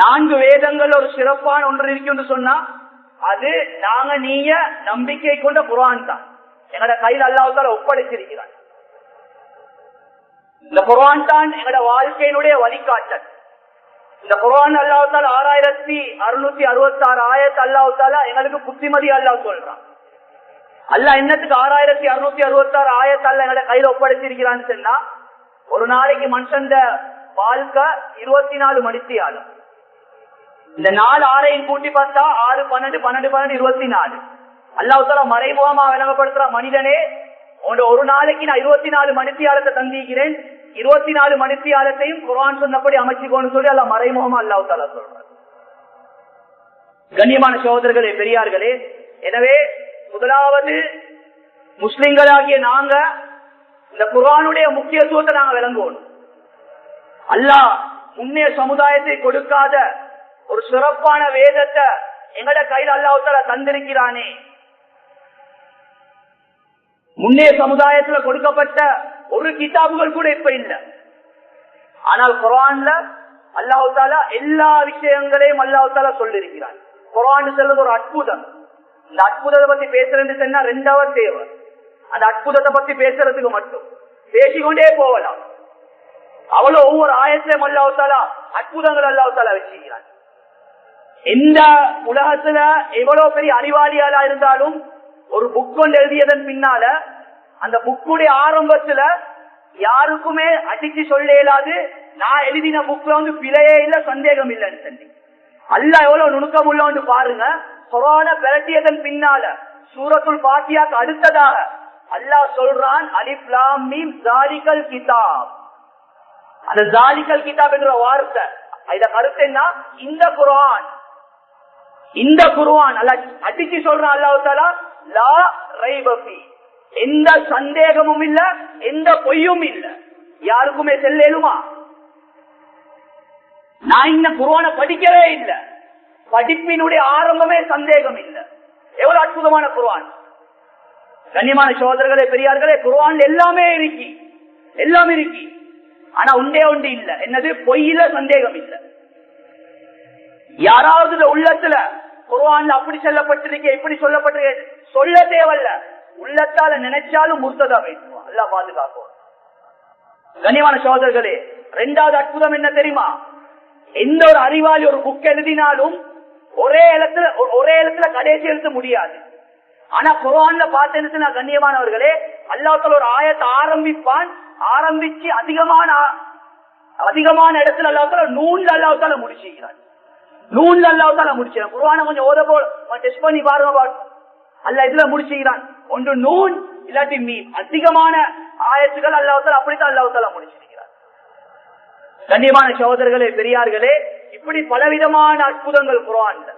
4 வேதங்கள் ஒரு சிறப்பான ஒன்று இருக்கு என்று சொன்னா அது நாங்க நீங்க நம்பிக்கை கொண்ட குர்ஆன் தான். எங்கட கையில் அல்லாஹ் தஆலா ஒப்படைச்சிருக்கிறார். இந்த குர்ஆன் தான் எங்கட வாழ்க்கையினுடைய வழிகாட்டல். இந்த குர்ஆன் அல்லாஹ் தஆலா 6666 ஆயத் அல்லாஹ் தஆலா எங்களுக்கு புத்திமதி அல்லாஹ் சொல்றான். அல்லாஹ் என்னத்துக்கு 6666 ஆயத் அல்லாஹ் எங்கட கையில ஒப்படைச்சிருக்கிறான்னு சொன்னா, ஒரு நாளைக்கு மனுஷன் வாழ்க்கை 24 மணித்தியாலும். இந்த 4 6 கூட்டி பார்த்தா 6 12 12 12 24. அல்லாஹ் தஆலா மறைமுகமா விளங்கப்படுத்துற மனிதனே, ஒரு நாளைக்கு நான் 24 மணித்தியாலத்தை தந்திக்கிறேன், 24 மணித்தியாலத்தையும் குர்ஆன் சொன்னபடி அமைச்சுக்கோன்னு சொல்லி அல்லாஹ் மறைமுகமா அல்லாஹ் தஆலா சொல்றார். கண்ணியமான சகோதரர்களே, பெரியார்களே, எனவே முதலாவது முஸ்லிம்களாகிய நாங்க இந்த குர்ஆனுடைய முக்கியத்துவத்தை நாங்க விளங்குவோம். அல்லாஹ் முன்னே சமுதாயத்தை கொடுக்காத ஒரு சிறப்பான வேதத்தை எங்கட கையில் அல்லாஹ் தஆலா தந்திருக்கிறானே. முன்னே சமுதாயத்துல கொடுக்கப்பட்ட ஒரு கிதாபுகள் கூட இப்ப இல்ல. ஆனால் குர்ஆன்ல அல்லாஹ் தஆலா எல்லா விஷயங்களையும் அல்லாஹ் தஆலா சொல்லிருக்கிறான். குர்ஆன் சொல்றது ஒரு அற்புதம். இந்த அற்புதத்தை பத்தி பேசுறேன்னு சொன்னா 2 ஹவர் தேவை. அந்த அற்புதத்தை பத்தி பேசுறதுக்கு மட்டும் பேசிக்கொண்டே போகலாம். அவ்வளவு ஒவ்வொரு ஆயத்திலும் அல்லாஹ் தஆலா அற்புதங்கள் அல்லாஹ் தஆலா வச்சிருக்கிறான். எந்த உலகத்துல எவ்வளவு பெரிய அறிவாளியாளா இருந்தாலும் ஒரு புக் கொண்டு எழுதியதன் பின்னால அந்த புக்குடைய ஆரம்பத்துல யாருக்குமே அடிச்சு சொல்ல இயலாது, நான் எழுதின புக்ல பிழையே இல்ல, சந்தேகம் இல்லைன்னு சொல்லி. அல்லாஹ் எவ்வளவு நுணுக்கம் உள்ள பாருங்க. குர்ஆனை பிரட்டியதன் பின்னால சூரத்துல் ஃபாத்திஹாக்கு அடுத்ததாக அல்லாஹ் சொல்றான், அலிஃப் லாம் மீம் ஸாலிகல் கிதாப். அந்த ஸாலிகல் கிதாப் என்ற வார்த்தை இத கருத்து என்ன? இந்த குர்ஆன் அல்லாஹ் அடிச்சு சொல்றான். அல்லாஹ் தஆலா லா ரைப ஃபீ, எந்த சந்தேகமும் இல்ல, எந்த பொய்யும் இல்ல. யாருக்குமே செல்லுமா? நான் இந்த குர்ஆனை படிக்கவே இல்லை, படிப்பினுடைய ஆரம்பமே சந்தேகம் இல்ல. எவ்வளவு அற்புதமான குர்ஆன்! கண்ணியமான சகோதரர்களே, பெரியார்களே, குர்ஆன்ல எல்லாமே இருக்கு, எல்லாமே இருக்கு. ஆனா ஒன்றே ஒன்று இல்ல, என்னது? பொய்யில சந்தேகம் இல்ல. யாராவது உள்ளத்துல குர்ஆன்ல அப்படி சொல்லப்பட்டிருக்கே, இப்படி சொல்லப்பட்டிருக்கே சொல்ல தேவையில்ல, உள்ளத்தால நினைச்சாலும் முர்த்ததா பேசுவான். அல்லாஹ் பாதுகாப்போம். கண்ணியமான சகோதரர்களே, 2வது அற்புதம் என்ன தெரியுமா? எந்த ஒரு அறிவாளி ஒரு புக் எழுதினாலும் ஒரே இடத்துல கடைசி எழுத முடியாது. ஆனா குர்ஆன்ல பார்த்தேன்னு கண்ணியமானவர்களே, அல்லாஹ் தஆலா ஒரு ஆயத்தை ஆரம்பிப்பான், ஆரம்பிச்சு அதிகமான இடத்துல அல்லாஹ் தஆலா நூன்ல அல்லாஹ் தஆலா முடிச்சிருக்கிறான். நூன்ல அல்லாஹ் தஆலா முடிச்சான். குர்ஆனை கொஞ்சம் டெஸ்ட் பண்ணி பாருங்க, அல்லாஹ் இதுல முடிச்சிருக்கிறான். ஒன்று நூன், இல்லாட்டி மீம். அதிகமான ஆயத்துகள் அல்லாஹ் தஆலா அப்படித்தான் அல்லாஹ் தஆலா முடிச்சிருக்கிறான். கண்ணியமான சகோதரர்களே, பெரியார்களே, இப்படி பலவிதமான அற்புதங்கள் குர்ஆன்ல.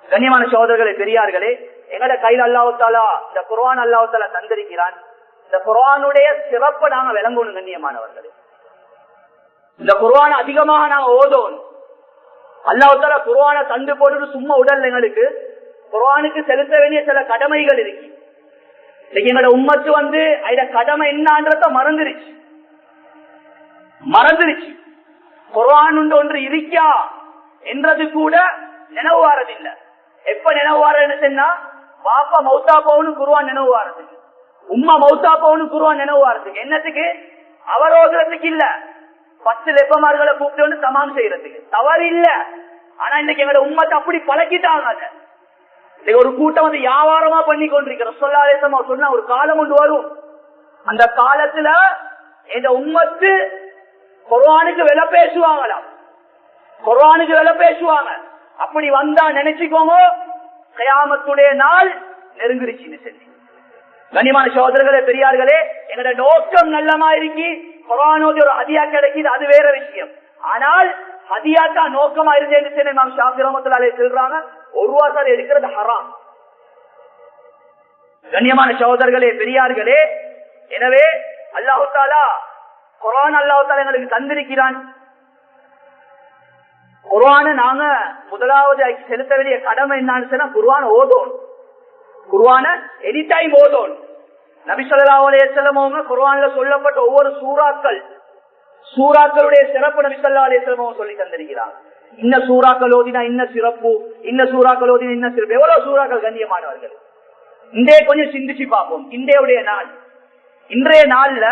கண்ணியமான சகோதரர்களே, பெரியார்களே, எங்கட கையில் அல்லாஹ் தஆலா இந்த குர்ஆன் அல்லாஹ் தஆலா தந்திருக்கிறான். இந்த குர்ஆனுடைய சிறப்பை நாங்க விளங்கணும். கண்ணியமானவர்களே, இந்த குர்ஆனை அதிகமாக நாங்க ஓதோம். அல்லாஹ் தஆலா குர்ஆனை தந்து போட்டு சும்மா உடல் எங்களுக்கு குர்ஆனுக்கு செலுத்த வேண்டிய சில கடமைகள் இருக்கு. எங்களோட உம்மத்து அதோட கடமை என்னன்றத மறந்துருச்சு. குர்ஆன் ஒன்று இருக்கா என்றது கூட நினைவு வாரதில்லை. எப்ப நினைவு வாரன்னு சொன்னா, பாப்பா மௌத்தா போகணும் குர்ஆன் நினைவு வாரதுக்கு, உம்மா மௌத்தா போகணும் குர்ஆன் நினைவு வாரதுக்கு. என்னத்துக்கு? அவரோதத்துக்கு இல்ல, 10 லெப்பமார்களை கூப்பிட்டு சமான் செய்யறதுக்கு. தவறு இல்ல. ஆனா இன்னைக்கு எங்களோட உம்மத்தை அப்படி பழக்கிட்டாங்க. ஒரு கூட்டம் வியாபாரமா பண்ணி கொண்டிருக்கிற சொன்ன ஒரு காலம் ஒன்று வரும். அந்த காலத்துல இந்த உம்மத்து குர்ஆனுக்கு விலை பேசுவாங்களாம், குர்ஆனுக்கு விலை பேசுவாங்க. அப்படி வந்தா நினைச்சுக்கோங்க, கியாமத்துடைய நாள் நெருங்கிருச்சுன்னு சொல்லி. கண்ணியமான சகோதரர்களே, பெரியார்களே, எங்களோட நோக்கம் நல்லமா இருக்கு. குர்ஆனோட ஒரு ஹதியா கிடைக்குது, அது வேற விஷயம். ஆனால் ஹதியாக்கா நோக்கமா இருந்தேன்னு நாம் ஷாஃபி ரஹ்மத்துல்லாஹி அலைஹி சொல்றாங்க, ₹1 எடுக்கிறது ஹராம். கண்ணியமான சகோதரர்களே, பெரியார்களே, எனவே அல்லாஹ் தஆலா குர்ஆன் அல்லாஹ் தஆலா எங்களுக்கு தந்திருக்கிறான். குர்ஆனை நாங்க முதலாவது செலுத்த வேண்டிய கடமை என்னன்னு சொன்னா, குர்ஆனை ஓதோம். குர்ஆனை எனி டைம் ஓதோம். நபி ஸல்லல்லாஹு அலைஹி வஸல்லம் அவங்க குர்ஆன்ல சொல்லப்பட்ட ஒவ்வொரு சூறாக்களுடைய சிறப்பு நபி ஸல்லல்லாஹு அலைஹி வஸல்லம் சொல்லி தந்திருக்கிறாங்க. இன்ன சூறாக்கள் ஓதினா இன்ன சிறப்பு, இன்ன சூறாக்கள் ஓதினா இன்ன சிறப்பு. எவ்வளவு சூறாக்கள் கண்ணியமானவர்கள். இன்றைய கொஞ்சம் சிந்திச்சு பார்ப்போம். இன்றைய நாள்ல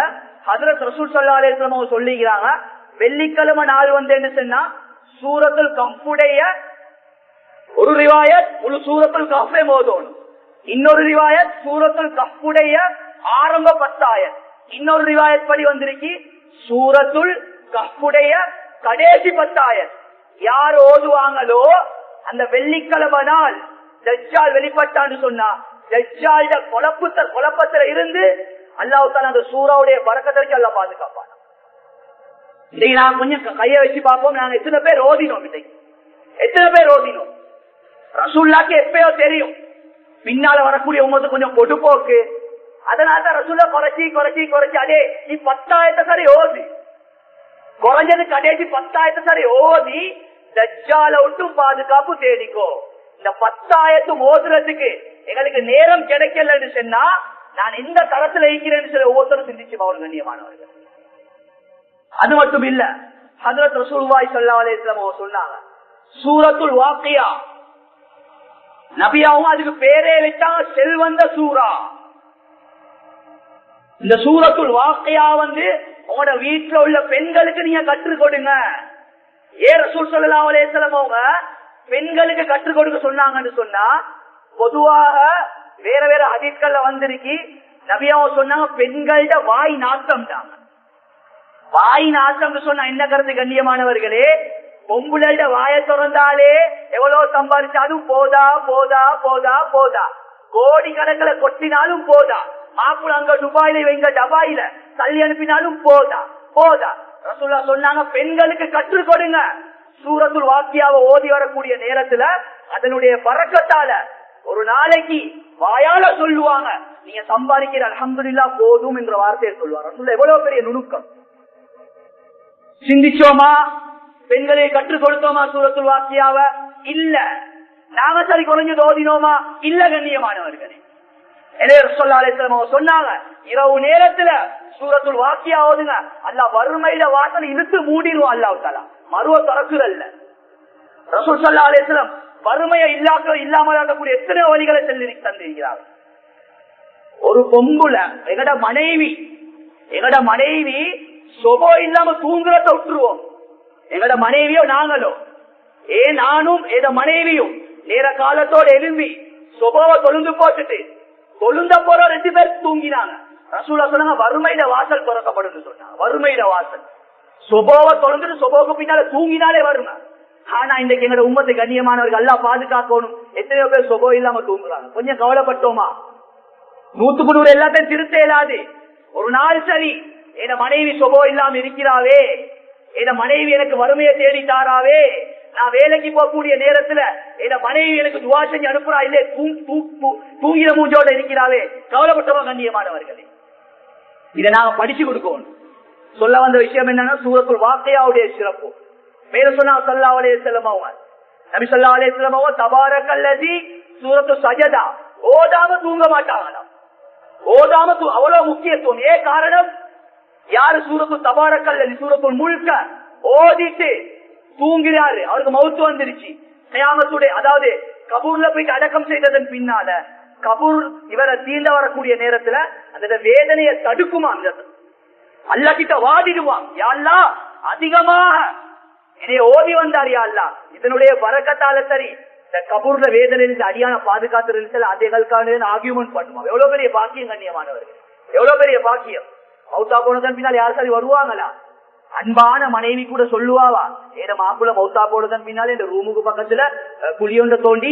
ஹஜ்ரத் ரசூல் ஸல்லல்லாஹு அலைஹி வஸல்லம் அவங்க சொல்லிக்கிறாங்க, வெள்ளிக்கிழமை நாள் வந்து சொன்னா சூரத்துல் கஃபுடைய ஒரு ரிவாயத் முழு சூரத்துல் கஃபை ஓதணும். இன்னொரு ரிவாயத் சூரத்துல் கஃபுடைய ஆரம்ப 10 ஆயத். இன்னொரு ரிவாயத் படி வந்திருக்கு சூரத்துல் கஃபுடைய கடைசி 10 ஆயத். யார் ஓதுவாங்களோ அந்த வெள்ளிக்கிழமை நாள் தஜ்ஜால் வெளிப்பட்டான்னு சொன்னா தஜ்ஜால்ட குழப்பத்துல இருந்து அல்லாஹ் தஆலா அந்த சூராவுடைய பரக்கத்தை அல்லாஹ் பாதுகாப்பான். இன்னைக்கு நான் கொஞ்சம் கைய வச்சு பார்ப்போம். நாங்க எத்தனை பேர் ஓதினோம்? இன்னைக்கு எத்தனை பேர் ஓதினோம்? ரசூலுல்லாஹ்க்கு எப்பயோ தெரியும் பின்னால வரக்கூடிய உம்மத்து கொஞ்சம் பொடுப்போக்கு. அதனால ரசூலுல்லா குறைச்சி அடே நீ 10 ஆயத்தை சரி ஓதி, குறைஞ்சது கடைசி 10 ஆயத்தை சரி ஓதி தஜ்ஜால விட்டும் பாதுகாப்பு தேடிக்கோ. இந்த 10 ஆயத்தும் ஓதுறதுக்கு எங்களுக்கு நேரம் கிடைக்கலன்னு சொன்னா நான் எந்த தரத்துல இருக்கிறேன்னு சொல்லி ஒவ்வொருத்தரும் சிந்திச்சு அவர்கள் கண்ணியமானவர்கள். அது மட்டும் இல்ல, ஹஜ்ரத் ரசூலுல்லாஹி ஸல்லல்லாஹு அலைஹி வஸல்லம் சொன்னாங்க சூரத்துல் வாக்கியா. நபியாவும் அதுக்கு பேரே வச்சாங்க செல்வந்த சூரா. இந்த சூரத்துல் வாக்கியா வந்து உங்களோட வீட்டுல உள்ள பெண்களுக்கு நீங்க கற்றுக் கொடுங்க. ரசூல் ஸல்லல்லாஹு அலைஹி வஸல்லம் அவங்க பெண்களுக்கு கற்றுக் கொடுக்க சொன்னாங்கன்னு சொன்னா பொதுவாக வேற வேற ஹதீஸ்கள்ல வந்திருக்கு. நபியாவும் சொன்னாங்க பெண்கள்ட வாய் நாட்டம் தான். வாய் நாட்டம் சொன்னா என்ன கருத்து கண்ணியமானவர்களே? பொம்புளோட வாய திறந்தாலே எவ்வளவு சம்பாதிச்சாலும் போதா போதா போதா போதா, கோடி கணக்கில் கொட்டினாலும் போதா, மாப்பிள்ள அங்க துபாயில இங்க டபாயில தள்ளி அனுப்பினாலும் போதா போதா. ரசூலுல்லாஹ் சொன்னாங்க பெண்களுக்கு கற்றுக் கொடுங்க. சூரத்துல் வாக்கியாவை ஓதி வரக்கூடிய நேரத்துல அதனுடைய பரக்கத்தால ஒரு நாளைக்கு வாயால சொல்லுவாங்க நீங்க சம்பாதிக்கிற அல்ஹம்துலில்லாஹ் போதும் என்ற வார்த்தையை சொல்லுவாங்க. ரசூலுல்லாஹ் எவ்வளவு பெரிய நுணுக்கம். சிந்திச்சோமா? பெண்களை கற்றுக் கொடுத்தோமா சூரத்துல் வாக்கியாவ? இல்ல. நாங்க சரி குறைஞ்சது ஓதினோமா? இல்ல கண்ணியமானவர்களே. எனவே ரசூலுல்லாஹி அலைஹி வஸல்லம் சொன்னாங்க இரவு நேரத்துல சூரத்துல் வாக்கியா ஓதுங்க. அல்லாஹ் வறுமையில வாசனை இழுத்து மூடிடுவான். அல்லாஹ் தஆலா மறுவ தரக்குறல்ல. ரசூல் ஸல்லல்லாஹு அலைஹி வஸல்லம் வறுமையை இல்லாமல் ஆக்கக்கூடிய எத்தனை வழிகளை தந்திருக்கிறார். ஒரு பொம்புல எங்கட மனைவி சொபோ இல்லாம தூங்குறத விட்டுருவோம். எங்கட மனைவியோ நாங்களோ நானும் எத மனைவியும் நேர காலத்தோட எழும்பி சொபோவை தொழுந்து போட்டுட்டு தொழுந்த போற 2 பேர் தூங்கினாங்க. ரசூலுல்லாஹ் சொன்னாங்க வறுமையில வாசல் திறக்கப்படும் சொன்னாங்க. வறுமையில வாசல் சொபோவை தொழுந்துட்டு சொபோவுக்கு பின்னால தூங்கினாலே வறுமை. ஆனா இன்றைக்கு எங்களோட உம்மத்தை கண்ணியமானவர்கள் எல்லாம் பாதுகாக்கணும். எத்தனையோ பேர் சொபோ இல்லாம தூங்குறாங்க. கொஞ்சம் கவலைப்பட்டோமா? 100க்கு 100 எல்லாத்தையும் திருத்த இயலாது. ஒரு நாள் சரி என் மனைவி சொபோ இல்லாம இருக்கிறாவே, என் மனைவி எனக்கு வறுமையை தேடி தாராவே, நான் வேலைக்கு போகக்கூடிய நேரத்துல என் மனைவி எனக்கு துவா செஞ்சு அனுப்புறா இல்லே தூங்கிற மூஞ்சோட இருக்கிறாவே, கவலைப்பட்டவா கண்ணியமானவர்களே. இதை நாங்க படிச்சு கொடுக்கணும். சொல்ல வந்த விஷயம் என்னன்னா சூரத்துல் வாக்கியாவுடைய சிறப்பு. மேல சொன்னா ஸல்லல்லாஹு அலைஹி வஸல்லம் நபி ஸல்லல்லாஹு அலைஹி வஸல்லம் தபாரக்கல்லதி சூரத்து சஜதா ஓதாம தூங்க மாட்டாங்களாம். ஓதாம அவ்வளவு முக்கியத்துவம். ஏன் காரணம்? யாரு சூரத்து தபாரக்கல்லதி சூரத்துல் முல்க ஓதிட்டு தூங்கிறாரு, அவருக்கு மவுத்து வந்துருச்சு. கியாமத்துடைய அதாவது கபூர்ல போயிட்டு அடக்கம் செய்ததன் பின்னால கபூர் இவரை தீண்ட வரக்கூடிய நேரத்துல அந்த வேதனையை தடுக்குமா? அல்லாஹ் கிட்ட வாதிடுவான், யா அல்லாஹ் அதிகமாக என்னைய ஓதி வந்தார் யா அல்லாஹ், இதனுடைய பரக்கத்தால சரி இந்த கபூர்ல வேதனையிலிருந்து அடியான பாதுகாத்து அதேகளுக்கான ஆர்கியூமெண்ட் பண்ணுவாங்க. எவ்வளவு பெரிய பாக்கியம் கண்ணியமானவர்கள், எவ்வளவு பெரிய பாக்கியம். மௌத்தா போனதன் பின்னால் யார் சரி வருவாங்களா? அன்பான மனைவி கூட சொல்லுவாவா, ஏத மாப்பிள்ள மௌத்தா போனதன் பின்னால இந்த ரூமுக்கு பக்கத்துல குழியொண்ட தோண்டி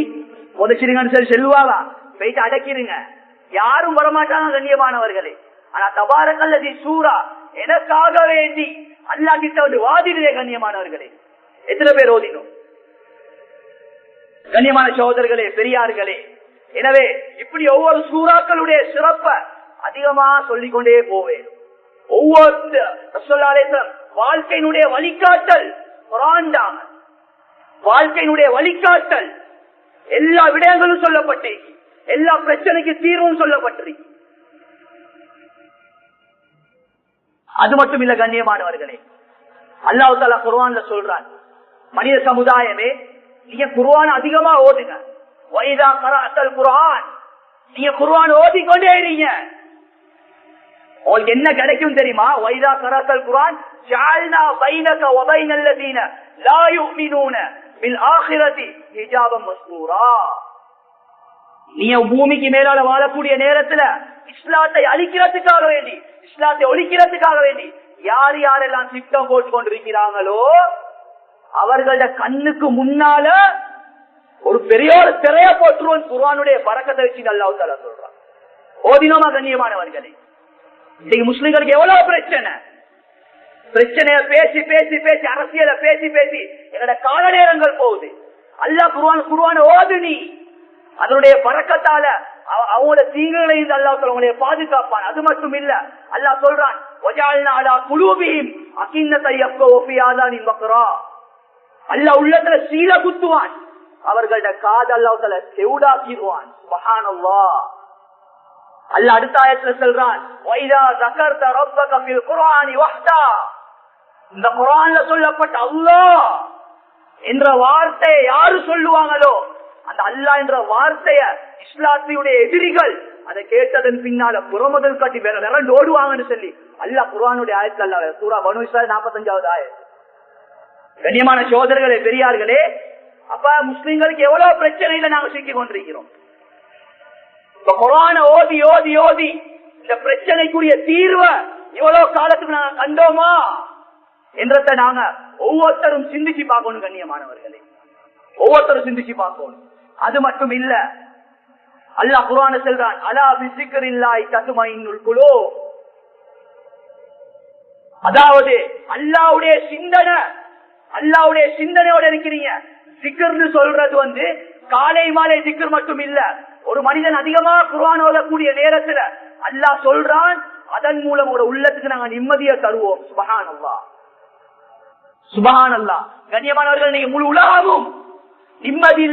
உதச்சிருங்கன்னு சொல்லி சொல்லுவாவா, போயிட்டு அடக்கிடுங்க. யாரும் வரமாட்டாங்க கண்ணியமானவர்களே. ஆனா தபாரக்கல்லதி சூரா எனக்காக வேண்டி அல்லாஹ் கிட்ட வந்து வாதிடுதே கண்ணியமானவர்களே. எத்தனை பேர் ஓதினோம் கண்ணியமான சகோதரர்களே, பெரியார்களே. எனவே இப்படி ஒவ்வொரு சூறாக்களுடைய சிறப்ப அதிகமா சொல்லிக்கொண்டே போவேன். ஒவ்வொரு வாழ்க்கையினுடைய வழிகாட்டல் குர்ஆன் தான். வாழ்க்கையினுடைய வழிகாட்டல் எல்லா விடயங்களும் சொல்லப்பட்டு எல்லா பிரச்சனைக்கு தீர்வும் சொல்லப்பட்டிருக்கு. அது மட்டும் இல்ல கண்ணியமானவர்களே, அல்லாஹ் தஆலா குர்ஆன்ல சொல்றான், மனித சமுதாயமே, நீங்க குர்ஆன் அதிகமா ஓதுங்க. வைதா கராத்தல் குர்ஆன், நீங்க குர்ஆன் ஓதிக்கொண்டே இருங்க. உங்களுக்கு என்ன கிடைக்கும் தெரியுமா? வைதா கராத்தல் குர்ஆன் ஜஅல்னா பைனக வ பைனல் லதீன லா யுமினூன பில் ஆখিরাতি ஹிஜாபம் மஸ்தூரா. நீங்க பூமிக்கு மேலால வாழக்கூடிய நேரத்துல இஸ்லாத்தை அழிக்கிறதுக்காக வேண்டி, இஸ்லாத்தை ஒழிக்கிறதுக்காக வேண்டி யார் யாரெல்லாம் திட்டம் போட்டு கொண்டிருக்கிறாங்களோ அவர்களோட கண்ணுக்கு முன்னால ஒரு பெரிய ஒரு திரைய போட்டுருவோம். குர்ஆனுடைய பரக்கத்தை வச்சு அல்லாஹ் தஆலா சொல்றான். ஓதினோமா கண்ணியமானவர்களே? இன்னைக்கு முஸ்லிம்களுக்கு எவ்வளவு பிரச்சனைய பேசி பேசி பேசி, அரசியல பேசி பேசி எங்களோட கால நேரங்கள் போகுது. அல்லாஹ் குர்ஆன் ஓது, நீ அதனுடைய பரக்கத்தால அவங்களோட தீங்குகளை அல்லாஹ் அவங்களுடைய பாதுகாப்பான். அது மட்டும் இல்ல, அல்லாஹ் சொல்றான் அல்லாஹ் உள்ளத்துல சீல குத்துவான், அவர்களோட காது அல்லாஹ் செவுடாக்கிடுவான். சுப்ஹானல்லாஹ். அல்லாஹ் அடுத்த ஆயத்துல சொல்றான், வைதா ஸக்கர்த ரப்பக ஃபில் குர்ஆனி வஹ்தா. இந்த குர்ஆன்ல சொல்லப்பட்ட அல்லாஹ் என்ற வார்த்தையை யாரு சொல்லுவாங்களோ, அந்த அல்லாஹ் என்ற வார்த்தைய இஸ்லாத்தினுடைய எதிரிகள் அதை கேட்டதன் பின்னால புறமுதல் காட்டி விரண்டு ஓடுவாங்கன்னு சொல்லி அல்லாஹ் குர்ஆனுடைய ஆயத்துல அல்லாஹ் சூரா பனு இஸ்ராயீல் 45வது ஆயத். கண்ணியமான சகோதரர்களே, பெரியார்களே, அப்ப முஸ்லிம்களுக்கு எவ்வளவு பிரச்சனையில நாங்க சிக்கிக் கொண்டிருக்கிறோம். குர்ஆனை ஓதி ஓதி ஓதி இந்த பிரச்சனைக்குரிய தீர்வை இவ்வளவு காலத்துக்கு நாங்க கண்டோமா என்றத நாங்க ஒவ்வொருத்தரும் சிந்திச்சு பார்க்கணும். கண்ணியமானவர்களே, ஒவ்வொருத்தரும் சிந்திச்சு பார்க்கணும். அது மட்டும் இல்ல, அல்லாஹ் குர்ஆனை சொல்றான், அலா பிஸிக்ரில்லாஹி தத்மைனுல் குலூப். அதாவது அல்லாஹ்வுடைய சிந்தனையோட இருக்கிறீங்க. சிக்ர்னு சொல்றது காலை மாலை சிக்ர் மட்டும் இல்ல. ஒரு மனிதன் அதிகமா குர்ஆன் ஓதக்கூடிய நேரத்துல அல்லாஹ் சொல்றான், அதன் மூலம் ஒரு உள்ளத்துக்கு நாங்க நிம்மதியை தருவோம். சுப்ஹானல்லாஹ், சுப்ஹானல்லாஹ். கண்ணியமானவர்கள், நீங்க முழு உலகமும் நிம்மதி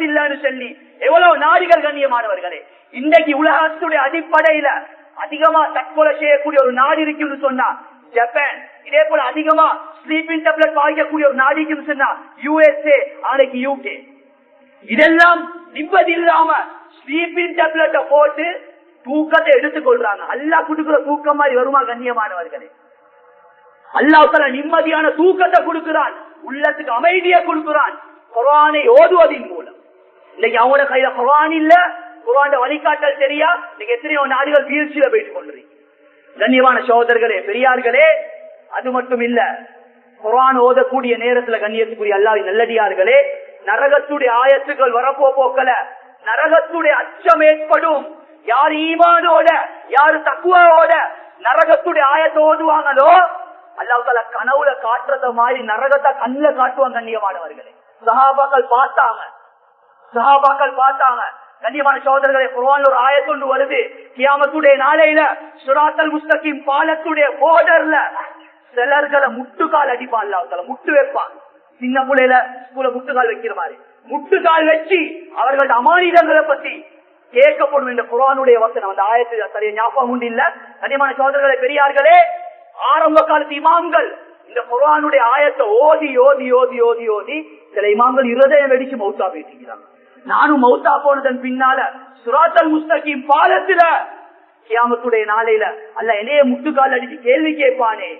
இல்லன்னு சொல்லி எவ்வளவு நாடுகள் கண்ணியமானவர்களே. இன்றைக்கு உலகத்துடைய அடிப்படையில அதிகமா தற்கொலை செய்யக்கூடிய ஒரு நாடு இருக்குன்னு சொன்னா ஜப்பான். இதே போல அதிகமா ஸ்லீப்பிங் டேப்லெட் வாங்கக்கூடிய ஒரு நாடு இருக்குன்னு சொன்னா USA, நாளைக்கு UK. இதெல்லாம் நிம்மதி இல்லாம ஸ்லீப்பிங் டேப்லெட்டை போட்டு தூக்கத்தை எடுத்துக்கொள்றாங்க. அல்லாஹ் கொடுக்கிற தூக்கம் மாதிரி வருமா கண்ணியமானவர்களே? அல்லாஹ் தஆலா நிம்மதியான தூக்கத்தை கொடுக்கிறான், உள்ளத்துக்கு அமைதியை கொடுக்கிறான் குர்ஆனை ஓதுவதின் மூலம். இன்னைக்கு அவங்களோட கையில குர்ஆன் இல்ல, குர்ஆன் வழிகாட்டல் தெரியா, இன்னைக்கு எத்தனையோ நாடுகள் வீழ்ச்சியில போயிட்டு கொண்டிருக்கு. கண்ணியமான சகோதரர்களே, பெரியார்களே, அது மட்டும் இல்ல, குர்ஆன் ஓதக்கூடிய நேரத்துல கண்ணியத்துக்குரிய அல்லாஹ்வின் நல்லடியார்களே, நரகத்துடைய ஆயத்துக்கள் வரப்போ போக்கல நரகத்துடைய அச்சம் ஏற்படும். யார் ஈமானோட, யாரு தக்வாவோட நரகத்துடைய ஆயத்தை ஓதுவாங்களோ அல்லாஹ் தஆலா கனவுல காட்டுறத மாதிரி நரகத்தை கண்ணுல காட்டுவாங்க. கண்ணியமானவர்களே, சஹாபாக்கள் பார்த்தாங்க. கண்ணியமான சகோதரர்களே, குர்ஆன்ல ஒரு ஆயத்து ஒன்று வருது, கியாமத்துடைய நாளையில சிராத்தல் முஸ்தகீம் பாலத்துடைய போர்டர்ல சிலர்களை முட்டுக்கால் அடிப்பான். அல்லாஹ் தஆலா முட்டு வைப்பான். சின்ன பிள்ளையில ஸ்கூல்ல முட்டுக்கால் வைக்கிற மாதிரி முட்டுக்கால் வச்சு அவர்களோட அமானிதங்களை பத்தி கேட்கப்படும் இந்த குர்ஆனுடைய வசனம். அந்த ஆயத்து சரியா ஞாபகம் உண்டு இல்ல. கண்ணியமான சகோதரர்களே, பெரியார்களே, ஆரம்ப காலத்து இமாம்கள் இந்த குர்ஆனுடைய ஆயத்தை ஓதி ஓதி ஓதி ஓதி ஓதி சில இமாம்கள் இருதயம் வெடிச்சு மௌத்தா போயிட்டு. நானும் மௌத்தா போனதன் பின்னால சிராத்தல் முஸ்தகீம் பாலத்துல கியாமத்துடைய நாளையில அல்லாஹ் என்னைய முட்டுக்கால் அடிச்சு கேள்வி கேட்பானே.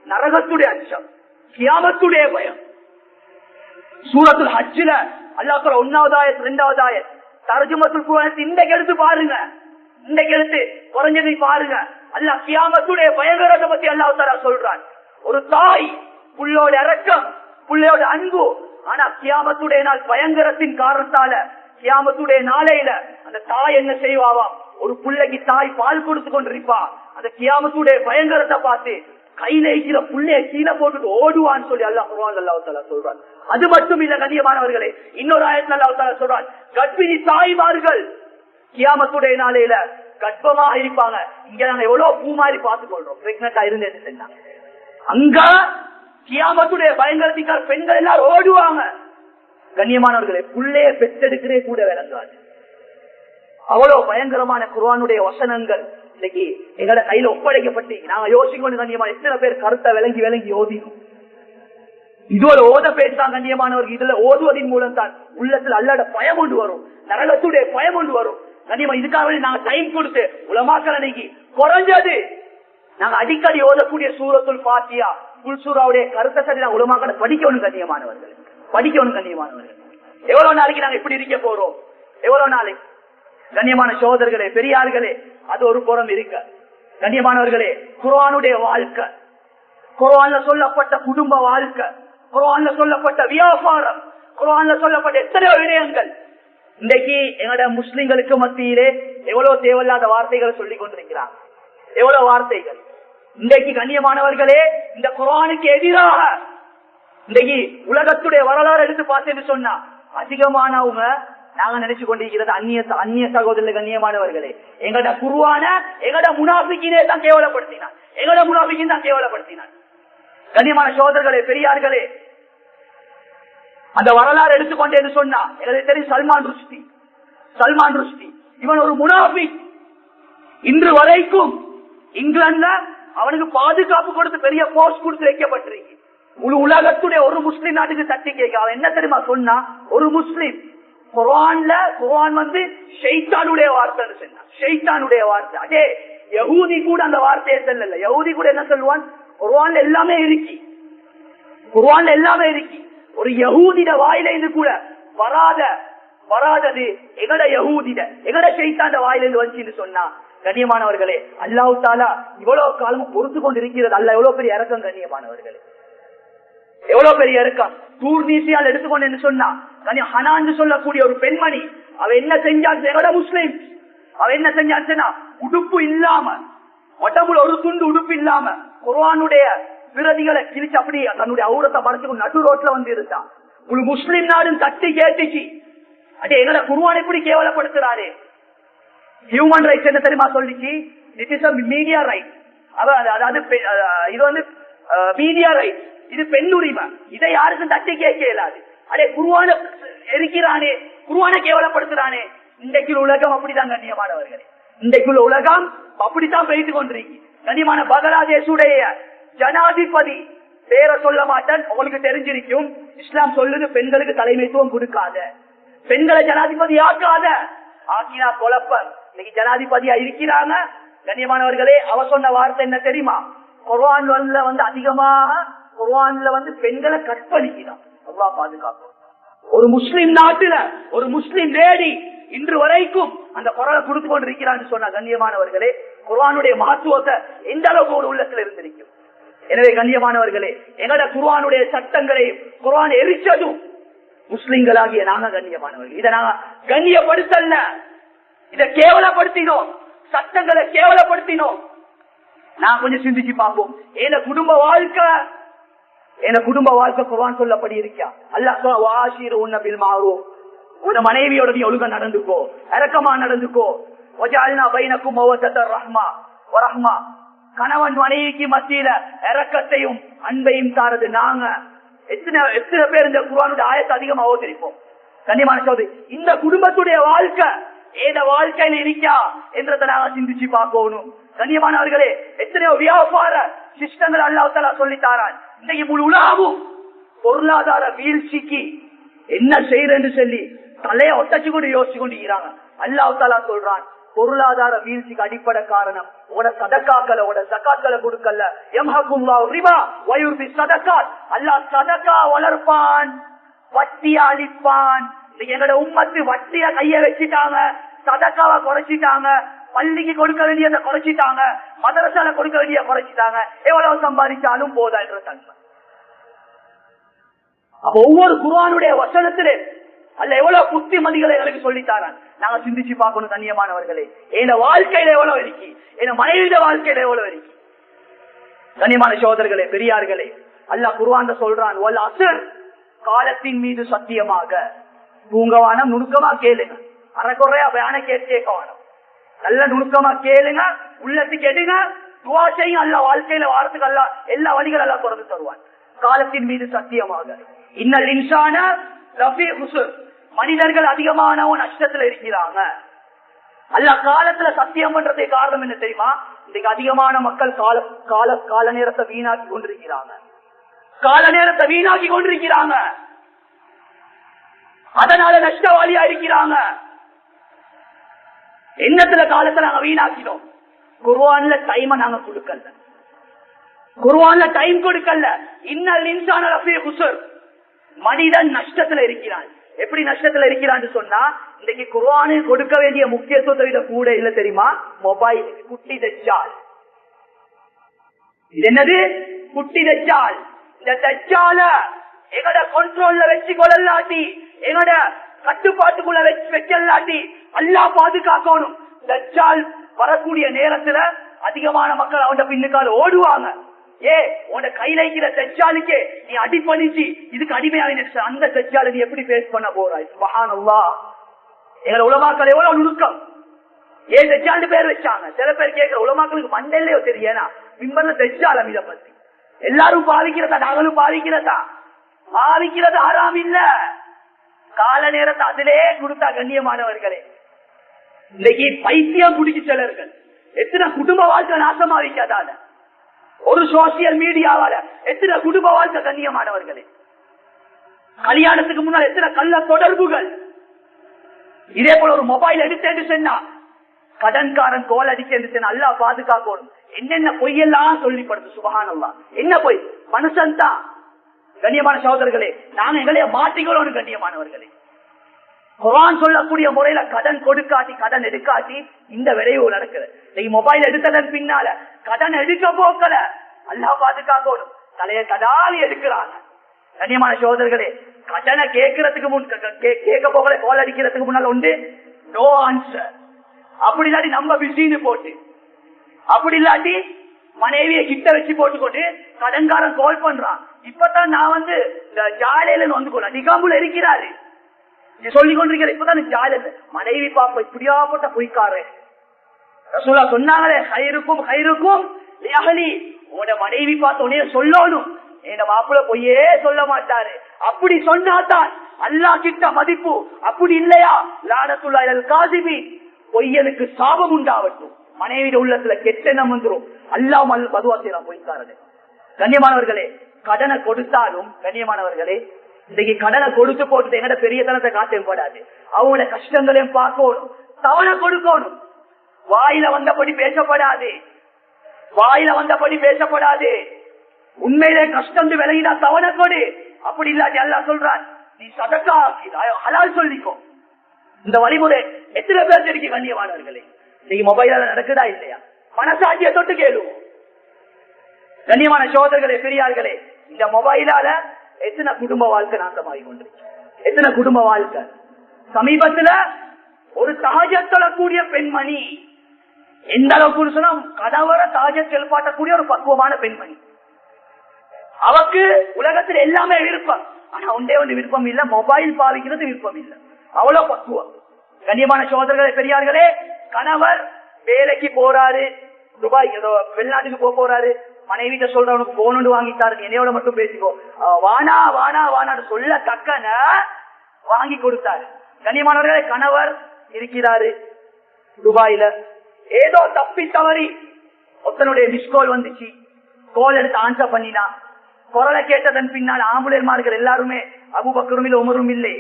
நரகத்துடைய அச்சம், கியாமத்துடைய பயம். சூரத்துல் ஹஜ்ஜில அல்லாஹ் தஆலா 1வது ஆயத் 2வது ஆயத் தர்ஜுமத்துல் குர்ஆன் இன்றைக்கு எடுத்து பாருங்க, இன்றைக்கு எடுத்து குறைஞ்சதை பாருங்க. அல்லாஹ் கியாமத்துடைய பயங்கரத்தை பத்தி அல்லாஹ் தஆலா சொல்றான். ஒரு தாய் புள்ளோட இரக்கம், புள்ளையோட அன்பு. ஆனா கியாமத்துடைய நாள் பயங்கரத்தின் காரணத்தால கியாமத்துடைய நாளையில அந்த தாய் என்ன செய்வாவாம், ஒரு புள்ளைக்கு தாய் பால் கொடுத்து கொண்டிருப்பா. அந்த கியாமத்துடைய பயங்கரத்தை பார்த்து கையில இருக்கிற புள்ளைய கீழே போட்டுட்டு ஓடுவான்னு சொல்லி அல்லாஹ் குர்ஆன்ல அல்லாஹ் தஆலா சொல்றான். அது மட்டும் இல்ல கண்ணியமானவர்களே, இன்னொரு ஆயத்துல அல்லாஹ் தஆலா சொல்றான், கர்ப்பிணி தாய்மார்கள் கியாமத்துடைய நாளையில கர்ப்பமாக இருப்பாங்க. இங்க நாங்க எவ்வளவு பூ மாதிரி பார்த்துக் கொள்றோம், பிரெக்னண்டா இருந்தேன்னு. அங்க கியாமத்துடைய பயங்கரத்திற்காக பெண்கள் எல்லாரும் ஓடுவாங்க. கண்ணியமானவர்களே, புள்ளைய பெற்றெடுக்கிறே கூட விளங்காது. அவ்வளவு பயங்கரமான குர்ஆனுடைய வசனங்கள் இன்னைக்கு எங்களோட கையில ஒப்படைக்கப்பட்டு நாங்க யோசிக்கணும். கண்ணியமான எத்தனை பேர் கருத்தை விளங்கி விளங்கி ஓதினோம். இதுவரை ஓத பேசுதான் கண்ணியமானவர்கள். இதுல ஓதுவதின் மூலம் தான் உள்ளத்துல அல்லாட பயம் கொண்டு வரும், நரகத்துடைய பயம் கொண்டு வரும். கண்ணியமா இதுக்காக நாங்க டைம் கொடுத்து உலமாக்கள் அன்னைக்கு குறைஞ்சது நாங்க அடிக்கடி ஓதக்கூடிய சூரத்துல் ஃபாத்திஹா புல் சூராவுடைய கருத்தை சரி நாங்க உலமாக்களை படிக்கணும் கண்ணியமானவர்கள், படிக்கணும் கண்ணியமானவர்கள். எவ்வளவு நாளைக்கு நாங்க இப்படி இருக்க போறோம்? எவ்வளவு நாளைக்கு? கண்ணியமான சகோதரர்களே, பெரியார்களே, அது ஒரு புறம் இருக்க. கண்ணியமானவர்களே, குர்ஆனுடைய வாழ்க்கை, குர்ஆன்ல சொல்லப்பட்ட குடும்ப வாழ்க்கை, குர்ஆன்ல சொல்லப்பட்ட வியாபாரம், குர்ஆன்ல சொல்லப்பட்ட எத்தனையோ விடயங்கள் இன்றைக்கு எங்களோட முஸ்லிம்களுக்கு மத்தியிலே எவ்வளவு தேவையில்லாத வார்த்தைகளை சொல்லிக் கொண்டிருக்கிறாங்க. எவ்வளவு வார்த்தைகள் இன்றைக்கு கண்ணியமானவர்களே, இந்த குர்ஆனுக்கு எதிராக இன்றைக்கு உலகத்துடைய வரலாறு எடுத்து பார்த்தேன்னு சொன்னா அதிகமானவங்க நாங்க நினைச்சு கொண்டிருக்கிறது அந்நிய சகோதரர்கள். கண்ணியமானவர்களே, எங்கட குர்ஆன எங்கட முனாஃபிக்கினே தான் கேவலப்படுத்தினான், எங்கட முனாஃபிக்கின் தான் கேவலப்படுத்தினான். கண்ணியமான சகோதரர்களே, பெரியார்களே, அந்த வரலாறு எடுத்துக்கொண்டேன்னு சொன்னா எங்களுக்கு தெரியும் சல்மான் ருஷ்டி இவன் ஒரு முனாஃபிக். இன்று வரைக்கும் இங்கிலாந்துல அவனுக்கு பாதுகாப்பு கொடுத்து பெரிய போஸ்ட் கொடுத்து வைக்கப்பட்டிருக்கு. முழு உலகத்துடைய ஒரு முஸ்லிம் நாட்டுக்கு தட்டி கேட்க அவன் என்ன தெரியுமா சொன்னா, ஒரு முஸ்லிம் குர்ஆன் வந்து ஷைத்தானுடைய வார்த்தைன்னு சொன்னா, ஷைத்தானுடைய வார்த்தை. அதே யஹூதி கூட அந்த வார்த்தையை சொல்லல. யஹூதி கூட என்ன சொல்லுவான், குர்ஆன்ல எல்லாமே இருக்கு, குர்ஆன்ல எல்லாமே இருக்கு. ஒரு யஹூதிட வாயில இருந்து கூட வராதது எங்கட யஹூதிட எங்கட ஷைத்தாண்ட வாயில இருந்து வந்துச்சுன்னு சொன்னா கண்ணியமானவர்களே, அல்லாஹ் தஆலா இவ்வளவு காலமும் பொறுத்து கொண்டு இருக்கிறது. அல்லாஹ் எவ்வளவு பெரிய இறக்கம் கண்ணியமானவர்களே, எவ்வளவு பெரிய இறக்கம். தூர்நீசியால் எடுத்துக்கொண்டு சொன்னா ஹனான்னு சொல்லக்கூடிய ஒரு பெண்மணி அவ என்ன செஞ்சான், எங்கட முஸ்லிம் அவ என்ன செஞ்சாச்சுன்னா உடுப்பு இல்லாம, உடம்புல ஒரு துண்டு உடுப்பு இல்லாம குர்ஆனுடைய விரதிகளை கிழிச்சு அப்படி தன்னுடைய அவுரத்தை மறைச்சு நடு ரோட்ல வந்து இருந்தான். ஒரு முஸ்லிம் நாடும் தட்டி கேட்டுச்சு, அடே எங்கட குர்ஆன் எப்படி கேவலப்படுத்துறாரு. ஹியூமன் ரைட்ஸ் என்ன தெரியுமா சொல்லிச்சு, இட் இஸ் மீடியா ரைட். அதாவது இது வந்து மீடியா ரைட், இது பெண் உரிமை, இதை யாருக்கும் தட்டி கேட்க இயலாது. அடே குர்ஆனை எரிக்கிறானே, குர்ஆனை கேவலப்படுத்துறானே. இன்றைக்குள்ள உலகம் அப்படிதான் கண்ணியமானவர்களே, இன்றைக்குள்ள உலகம் அப்படித்தான் போயிட்டு கொண்டிருக்கு. கண்ணியமான பங்களாதேஷுடைய ஜனாதிபதி பேரை சொல்ல மாட்டேன், உங்களுக்கு தெரிஞ்சிருக்கும். இஸ்லாம் சொல்லுது பெண்களுக்கு தலைமைத்துவம் கொடுக்காத, பெண்களை ஜனாதிபதி ஆக்காத, ஆக்கினா குழப்பம். இன்னைக்கு ஜனாதிபதியா இருக்கிறாங்க. கண்ணியமானவர்களே, அவ சொன்ன வார்த்தை என்ன தெரியுமா, குர்ஆன்ல வந்து அதிகமாக குர்ஆன்ல வந்து பெண்களை கற்பழிக்கிறான். அல்லாஹ் பாதுகாக்கும். ஒரு முஸ்லிம் நாட்டுல ஒரு முஸ்லிம் லேடி இன்று வரைக்கும் அந்த குரலை கொடுத்து கொண்டு இருக்கிறான்னு சொன்ன கண்ணியமானவர்களே, குர்ஆனுடைய மகத்துவத்தை எந்த அளவுக்கு ஒரு உள்ளத்துல இருந்திருக்கும். எனவே கண்ணியமானவர்களே, எங்கட குர்ஆனுடைய சட்டங்களை குர்ஆன் எரிச்சதும் முஸ்லிம்களாகிய நாங்க கண்ணியமானவர்கள். இதை நாங்க கண்ணியப்படுத்தல, இதை கேவலப்படுத்தினோம், சட்டங்களை கேவலப்படுத்தினோம். நான் கொஞ்சம் சிந்திச்சு பார்ப்போம். என் குடும்ப வாழ்க்கை குர்ஆன் சொல்லப்படி இருக்கா. அல்லாஹ் வாஷிரு உன்னபில் மாரூஃப், உன் மனைவியோட நீ ஒழுங்கா நடந்துக்கோ, இரக்கமா நடந்துக்கோ. வஜஅல்னா பைனக்கும் மவதத்தர் ரஹ்மா வரஹ்மா, கணவன் மனைவிக்கு மத்தியில இரக்கத்தையும் அன்பையும் தாரது நாங்க. எத்தனை பேர் இந்த குர்ஆனுடைய ஆயத்தை அதிகமா ஓதிருப்போம். கண்ணியமான சகோதரி, இந்த குடும்பத்துடைய வாழ்க்கை ஏத வாழ்க்கையில இருக்கா என்றதை நாங்க சிந்திச்சு பார்க்கணும். கண்ணியமானவர்களே, எத்தனையோ வியாபார சிஸ்டங்கள் அல்லாஹ் தஆலா சொல்லித்தாரான். இன்றைக்கு முழு உலகமும் பொருளாதார வீழ்ச்சிக்கு என்ன செய்யறன்னு சொல்லி தலையை ஒட்டச்சு கொண்டு யோசிச்சு கொண்டு இருக்கிறாங்க. அல்லாஹ் தஆலா சொல்றான், பொருளாதார வீழ்ச்சிக்கு அடிப்படை காரணம் உங்களோட சதக்காக்களை, உங்களோட ஜகாத்களை கொடுக்கல. யம்ஹகுல்லாஹு ரிபா வயுர்பி ஸதகாத், அல்லாஹ் சதகா வளர்ப்பான், வட்டியை அழிப்பான். எங்களோட உம்மத்து வட்டிய கைய வச்சுட்டாங்க, சதக்காவை குறைச்சிட்டாங்க, பள்ளிக்கு கொடுக்க வேண்டியதை குறைச்சிட்டாங்க, மதரசால கொடுக்க வேண்டிய குறைச்சிட்டாங்க. எவ்வளவு சம்பாதிச்சாலும் போதா என்ற தன்மை. அப்ப ஒவ்வொரு குர்ஆனுடைய வசனத்திலே அல்ல எவ்வளவு புத்திமதிகளை எங்களுக்கு சொல்லித்தாரான். நாங்க சிந்திச்சு பார்க்கணும் கண்ணியமானவர்களே. என் வாழ்க்கையில எவ்வளவு இருக்கு, என் மனைவிட வாழ்க்கையில எவ்வளவு இருக்கு. கண்ணியமான சகோதரர்களே, பெரியார்களே, அல்லாஹ் குர்ஆன்ல சொல்றான், வல் அஸ்ர், காலத்தின் மீது சத்தியமாக. தூங்கவானம், நுணுக்கமா கேளுங்க, அறக்குறையா பயான கேட்கவானம், நல்ல நுணுக்கமா கேளுங்க, உள்ளத்துக்கு எடுங்க, துவா செய்யுங்க. அல்லாஹ் வாழ்க்கையில வாரத்துக்கு அல்லாஹ் எல்லா வழிகள் எல்லாம் திறந்து தருவான். காலத்தின் மீது சத்தியமாக. இன்னல் இன்சான லஃபீ ஹுஸ்ர், மனிதர்கள் அதிகமானவன் நஷ்டத்துல இருக்கிறாங்க. அல்லாஹ் காலத்துல சத்தியம் பண்றதுக்கு காரணம் என்ன தெரியுமா? இன்னைக்கு அதிகமான மக்கள் கால நேரத்தை வீணாக்கி கொண்டிருக்கிறாங்க. கால நேரத்தை வீணாக்கி கொண்டிருக்கிறாங்க. அதனால நஷ்டவாளியா இருக்கிறாங்க. என்னத்துல காலத்தை நாங்க வீணாக்கினோம்? குர்ஆன்ல டைம் நாங்க கொடுக்கல. குர்ஆன்ல டைம் கொடுக்கல. இன்னல் இன்சான லஃபீ குஸ்ர். மனிதன் நஷ்டத்துல இருக்கிறான். எப்படி நஷ்டத்துல இருக்கிறான்னு சொன்னா, இன்னைக்கு குர்ஆனுக்கு கொடுக்க வேண்டிய முக்கியத்துவத்தை விட கூட இல்ல தெரியுமா? மொபைல் குட்டி தஜ்ஜால். இது என்னது? குட்டி தஜ்ஜால். இந்த தஜ்ஜால எங்கட கண்ட்ரோல்ல வச்சு கொள்ளலாட்டி, எங்கட கட்டுப்பாட்டுக்குள்ள வைக்கலாட்டி அல்லாஹ் பாதுகாக்கணும். தஜ்ஜால் வரக்கூடிய நேரத்துல அதிகமான மக்கள் அவன் பின்னுக்கால ஓடுவாங்க. உன் கையில இருக்கிற தஜ்ஜாலுக்கே நீ அடிப்பணிச்சு இதுக்கு அடிமையாக அந்த தஜ்ஜாலை நீ எப்படி பேஸ் பண்ண போறாய்? சுப்ஹானல்லாஹ். எங்களை உலமாக்கள் எவ்வளவு நுணுக்கம். ஏன் தஜ்ஜால் பேர் வச்சாங்க? சில பேர் கேட்கிற உலமாக்களுக்கு மண்டல்லையோ தெரியா மிம்பர்ல தஜ்ஜால் இதை பத்தி எல்லாரும் பாதிக்கிறதா? நாங்களும் பாதிக்கிறதா? பாதிக்கிறது ஆறாம் இல்ல. கால நேரத்தை அதிலே கொடுத்தா கண்ணியமானவர்களே. இன்னைக்கு பைத்தியம் பிடிச்சி சிலர்கள் எத்தனை குடும்ப வாழ்க்கை நாசமா வைக்காதால, ஒரு சோசியல் மீடியாவால எத்தனை குடும்ப வாழ்க்கை கண்ணியமானவர்களே. கல்யாணத்துக்கு முன்னால் எத்தனை கள்ள தொடர்புகள். இதே போல ஒரு மொபைல் எடுத்து சொன்னா கடன்காரன் கோல் அடிக்க நல்லா பாதுகாக்கணும். என்னென்ன பொய்யெல்லாம் சொல்லிப்படுது. சுபஹானல்லாஹ். என்ன பொய்? மனுஷன் தான். கண்ணியமான சகோதரர்களே, நாங்க எங்களைய மாட்டிக்கிறோம். கண்ணியமானவர்களே, குர்ஆன் சொல்லக்கூடிய முறையில கடன் கொடுக்காட்டி கடன் எடுக்காட்டி இந்த விளைவு நடக்குது. நீங்க மொபைல் எடுத்ததன் பின்னால கடன் எடுக்க போக்கல அல்லாஹ் பாதுகாக்கணும். தலைய கடாலி எடுக்கிறாங்க. கண்ணியமான சகோதரர்களே, கடனை கேட்கறதுக்கு முன் கேட்க போகல கோல் அடிக்கிறதுக்கு முன்னால உண்டு நோ ஆன்சர். அப்படி இல்லாட்டி நம்ம பிஸின்னு போட்டு, அப்படி இல்லாட்டி மனைவியை கிட்ட வச்சு போட்டுக்கொண்டு கடன்காரன் கால் பண்றான். இப்பதான் நான் வந்து ஜாலையில வந்து கொள்ள நிகாம்புல இருக்கிறாரு சொல்லிக் கொண்டிருக்கிற. இப்பதான் ஜாலையில மனைவி பாப்பா இப்படியா போட்ட பொய்க்காரு. ரசூலா சொன்னாங்களே, ஹைருக்கும் ஹைருக்கும் லிஅஹ்லி. உன்னோட மனைவி பார்த்த உடனே சொல்லணும், என் மாப்பிள்ள பொய்யே சொல்ல மாட்டாரு. அப்படி சொன்னாதான் அல்லாஹ் கிட்ட மதிப்பு. அப்படி இல்லையா லானத்துல்லாஹி அலல் காஸிபீன், பொய்யனுக்கு சாபம் உண்டாவட்டும். மனைவிட உள்ளத்துல கெட்டெண்ணம் வந்துரும். அல்லாஹ் பதுவா செய்யலாம் பொய்க்காரது. கண்ணியமானவர்களே, கடனை கொடுத்தாலும் கண்ணியமானவர்களே, இன்னைக்கு கடனை கொடுத்து போட்டு எங்கட பெரிய தனத்தை காட்டும் போடாது. அவங்களோட கஷ்டங்களையும் பார்க்கணும், தவணை கொடுக்கணும். வாயில வந்தபடி பேசப்படாது, வாயில வந்தபடி பேசப்படாது. உண்மையிலே கஷ்டம் விலகினா தவணை கொடு. அப்படி இல்லாட்டி அல்லாஹ் சொல்றான், நீ சதக்கா ஹலால் சொல்லிக்கோ. இந்த வழிமுறை எத்தனை பேர் தெரியும் கண்ணியமானவர்களே? நீங்க மொபைலால நடக்குதா இல்லையா? மனசாட்சியை தொட்டு கேளுவோம். கண்ணியமான சகோதரர்களே, பெரியார்களே, இந்த மொபைலால எத்தனை குடும்ப வாழ்க்கை நாசமாகி கொண்டிருக்கு. எத்தனை குடும்ப வாழ்க்கை. சமீபத்துல ஒரு தாஜத் தொழக்கூடிய பெண்மணி, எந்த அளவுக்கு சொன்னா கணவரை தாஜத் செல்பாட்டக்கூடிய ஒரு பக்குவமான பெண்மணி. அவக்கு உலகத்தில் எல்லாமே விருப்பம். ஆனா ஒன்றே ஒன்று விருப்பம் இல்ல, மொபைல் பாவிக்கிறது விருப்பம் இல்ல. அவ்வளவு பக்குவம். கண்ணியமான சகோதரர்களே, பெரியார்களே, கணவர் வேலைக்கு போறாரு, துபாய் ஏதோ வெளிநாட்டுக்கு போறாரு. மனைவிட்ட சொல்றவனுக்கு போன் வாங்கிட்டாரு, என்னையோட மட்டும் பேசிக்கோ, வானா வானா வானான்னு சொல்ல தக்கன வாங்கி கொடுத்தாரு. கண்ணியமானவர்களே, கணவர் இருக்கிறாரு துபாயில. ஏதோ தப்பி தவறி ஒருத்தனுடைய மிஸ்கால் வந்துச்சு. கால் எடுத்து ஆன்சர் பண்ணினா. குரலை கேட்டதன் பின்னால் ஆம்புலன்மார்கள் எல்லாருமே அபூபக்கரும் இல்ல உமரும் இல்லை,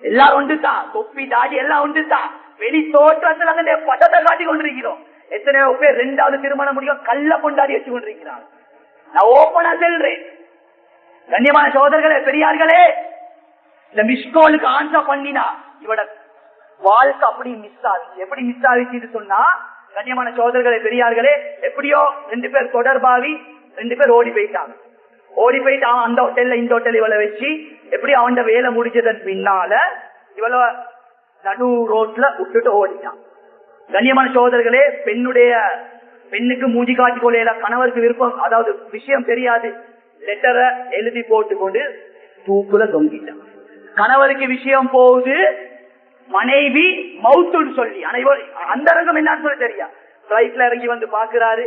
எல்லாரும் ஒன்று தான். தொப்பி தாடி எல்லாம் ஒன்று தான். வெளி தோற்றத்துல அந்த பட்டத்தை காட்டி கொண்டிருக்கிறோம். எத்தனையோ பேர் ரெண்டாவது திருமணம் முடியும் கல்ல கொண்டாடி வச்சு கொண்டிருக்கிறாங்க. நான் ஓப்பனா செல்றேன். கண்ணியமான சகோதரர்களே, பெரியார்களே, இந்த மிஸ்காலுக்கு ஆன்சர் பண்ணினா இவட வாழ்க்கை அப்படி மிஸ் ஆகிச்சு. எப்படி மிஸ் ஆகிச்சு சொன்னா, கண்ணியமான சகோதரர்களே, பெரியார்களே, எப்படியோ 2 பேர் தொடர்பாவி 2 பேர் ஓடி போயிட்டாங்க. ஓடி போயிட்டு அவன் அந்த ஹோட்டல்ல இந்த ஹோட்டல் இவளை வச்சு எப்படி அவன் வேலை முடிச்சதன் பின்னால இவள நடு ரோட்ல விட்டுட்டு ஓடிட்டான். கண்ணியமான சகோதரர்களே, பெண்ணுக்கு மூஞ்சி காட்டி கொள்ள கணவருக்கு விருப்பம், அதாவது விஷயம் தெரியாது. லெட்டரை எழுதி போட்டுக்கொண்டு தூக்குல தொங்கிட்டான். கணவருக்கு விஷயம் போகுது, மனைவி மவுத்துன்னு சொல்லி. அந்த ரகம் என்னன்னு சொல்லி தெரியா. பிளைட்ல இறங்கி வந்து பாக்குறாரு,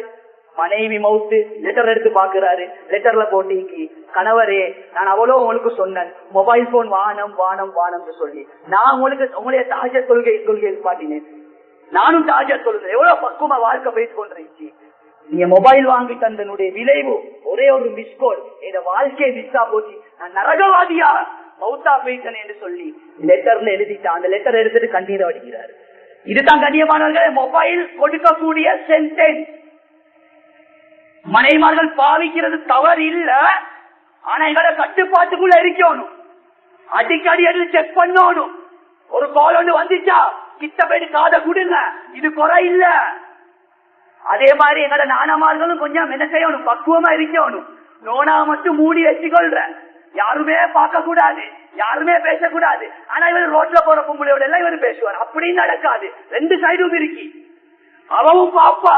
மனைவி மவுத்து. லெட்டர் எடுத்து பாக்குறாரு, லெட்டர்ல போட்டீங்க, கணவரே நான் அவ்வளவு உங்களுக்கு சொன்னேன், மொபைல் போன் வானம் வானம் வானம் சொல்லி நான் உங்களுடைய தாஜத் கொள்கை பாட்டினேன். நானும் தாஜத் சொல்லுங்க. எவ்வளவு பக்குவமா வாழ்க்கை போயிட்டு கொண்டிருந்துச்சு. நீங்க மொபைல் வாங்கி தந்தனுடைய விளைவு ஒரே ஒரு மிஸ்கோல் என் வாழ்க்கையை மிஸ்ஸா போச்சு, நான் நரகவாதியா மௌத்தா போயிட்டேன் என்று சொல்லி லெட்டர்ல எழுதிட்டா. அந்த லெட்டர் எடுத்துட்டு கண்ணீர் வடிக்கிறாரு. இதுதான் கண்ணியமானவர்களே மொபைல் கொடுக்கக்கூடிய சென்டென்ஸ். மனைமார்கள் பாவிக்கிறது தவறு இல்ல, ஆனா எங்களோட கட்டுப்பாட்டுக்குள்ள இருக்கணும். அடிக்கடி எடுத்து செக் பண்ணணும். ஒரு கால் ஒன்று வந்துச்சா கிட்ட போயிட்டு காதை கொடுங்க, இது குறை இல்ல. அதே மாதிரி எங்களோட நானமார்களும் கொஞ்சம் என்ன செய்யணும், பக்குவமா இருக்கணும். நோனா மட்டும் மூடி வச்சுக்கொள்ற, யாருமே பார்க்க கூடாது, யாருமே பேசக்கூடாது. ஆனா இவர் ரோட்ல போற பொம்பளையோட எல்லாம் இவர் பேசுவார். அப்படின்னு நடக்காது. ரெண்டு சைடும் இருக்கு. அவவும் பாப்பா,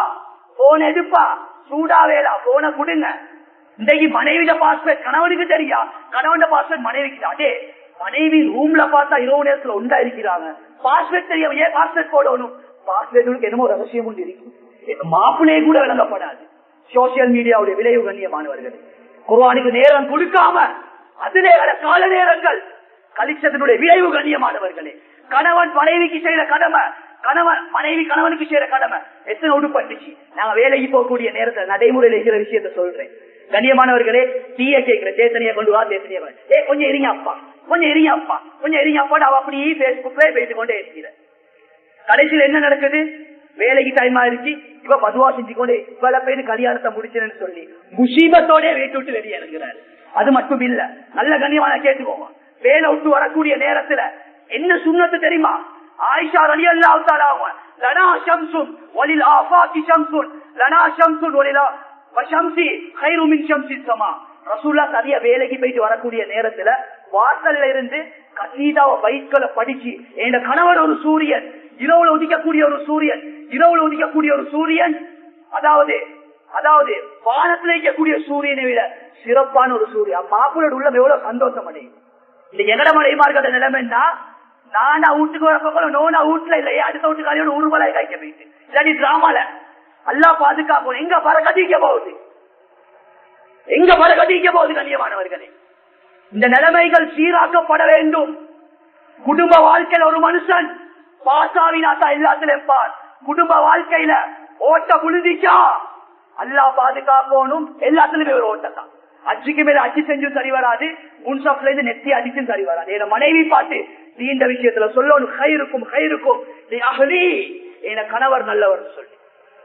போன் எடுப்பா, சூடா வேலா போன கொடுங்க. இன்றைக்கு மனைவிட பாஸ்வேர்ட் கணவனுக்கு தெரியா, கணவன் பாஸ்வேர்ட் மனைவிக்கு. அதே மனைவி ரூம்ல பார்த்தா இரவு நேரத்துல உண்டா இருக்கிறாங்க. பாஸ்வேர்ட் தெரியும், ஏன் பாஸ்வேர்ட் போடணும்? பாஸ்வேர்டுக்கு என்னமோ ரகசியம் ஒன்று இருக்கு, மாப்பிளையே கூட விளங்கப்படாது. சோசியல் மீடியாவுடைய விளைவு கண்ணியமானவர்கள். குர்ஆனுக்கு நேரம் கொடுக்காம அதிலே கால நேரங்கள் கழிச்சதனுடைய விளைவு கண்ணியமானவர்களே. கணவன் மனைவிக்கு செய்யற கடமை, கணவன் மனைவி கணவனுக்கு செய்யற கடமை எத்தனை உடுப்பட்டுச்சு. நாங்க வேலைக்கு போகக்கூடிய நேரத்தில் நடைமுறையில் இருக்கிற விஷயத்த சொல்றேன் கண்ணியமானவர்களே. டீய கேட்கிற சேத்தனையா கொண்டு வா, சேத்தனையா கொஞ்சம் எரிங்க அப்பா, கொஞ்சம் எரிங்க அப்பா, கொஞ்சம் எரிங்க அப்பா. அவ அப்படியே பேஸ்புக்ல பேசிக் கொண்டே இருக்கிற. கடைசியில் என்ன நடக்குது? வேலைக்கு டைம் ஆயிடுச்சு, இவ பதுவா செஞ்சு கொண்டு இவள பேரு கல்யாணத்தை முடிச்சேன்னு சொல்லி முசீபத்தோட வீட்டு விட்டு வெளியே இறங்குறாரு. அது மட்டும் இல்ல, நல்ல கண்ணியமான கேட்டுக்கோங்க. வேலை விட்டு வரக்கூடிய நேரத்துல என்ன சுன்னத்து தெரியுமா? ஆயிஷா ரலியல்லாஹு தஆலா லனா ஷம்சுன் வலில் ஆஃபாகி ஷம்சுன், லனா ஷம்சுன் வலிலா வஷம்சி கைரு மின் ஷம்சி ஸமா. ரசூலுல்லாஹ் சரியா வேலைக்கு போயிட்டு வரக்கூடிய நேரத்துல வாசல்ல இருந்து கசீதாவை பைக்களை படிச்சு, என் கணவர் ஒரு சூரியன், இரவுல உதிக்கக்கூடிய ஒரு சூரியன், இரவுல உதிக்கக்கூடிய ஒரு சூரியன், அதாவது வானத்துல இருக்கக்கூடிய சூரியனை விட சிறப்பான ஒரு சூரியன். மாப்பிளோட உள்ள எவ்வளவு சந்தோஷம் அடையும். இந்த எங்கட மலைமார்கிற நிலைமைன்னா, நானா வீட்டுக்கு வரப்போ நோனா வீட்டுல இல்லையே, அடுத்த வீட்டுக்காரியோட உருவலாய் காய்க்க போயிட்டு இல்லாட்டி டிராமால எல்லாம் பாதுகாக்கணும். எங்க பறக்கதிக்க போகுது, எங்க பறக்கதிக்க போகுது கண்ணியமானவர்களே. இந்த நிலைமைகள் சீராக்கப்பட வேண்டும். குடும்ப வாழ்க்கையில ஒரு மனுஷன் பாசாவினாத்தா எல்லாத்திலும் பார். குடும்ப வாழ்க்கையில ஓட்ட புழுதிச்சா அல்லா பாதுகாக்கணும். எல்லாத்திலுமே ஒரு ஓட்டத்தான். அச்சுக்கு மேல அச்சு செஞ்சும் சரி வராது, முன்சாப்ல இருந்து நெத்தி அடிச்சும் சரி வராது. என் மனைவி பார்த்து நீண்ட விஷயத்துல சொல்லணும், கயிறுக்கும் கயிறுக்கும் அகலி, என கணவர் நல்லவர் சொல்லி.